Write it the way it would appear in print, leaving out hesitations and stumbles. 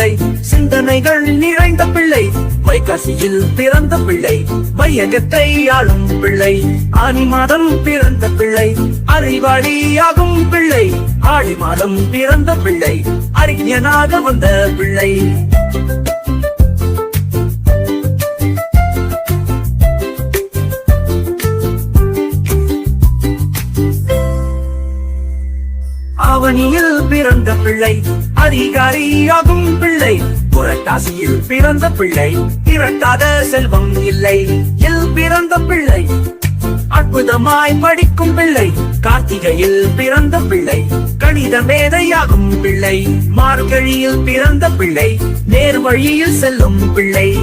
பிள்ளை, சிந்தனைகள் நிறைந்த பிள்ளை, வைகாசியில் பிறந்த பிள்ளை, வையகத்தை ஆளும் பிள்ளை, ஆனி மாதம் பிறந்த பிள்ளை, அறிவாளியாகும் பிள்ளை, ஆடி மாதம் பிறந்த பிள்ளை, அறிஞனாக வந்த பிள்ளை. ஆவணியில் பிறந்த பிள்ளை, அதிகாரியாகும் பிள்ளை, புரட்டாசியில் பிறந்த பிள்ளை, திரட்டாத செல்வம் இல்லை. இல் பிறந்த பிள்ளை, அற்புதமாய் படிக்கும் பிள்ளை, கார்த்திகையில் பிறந்த பிள்ளை, கணித மேதையாகும் பிள்ளை, மார்கழியில் பிறந்த பிள்ளை, நேர் வழியில் செல்லும் பிள்ளை.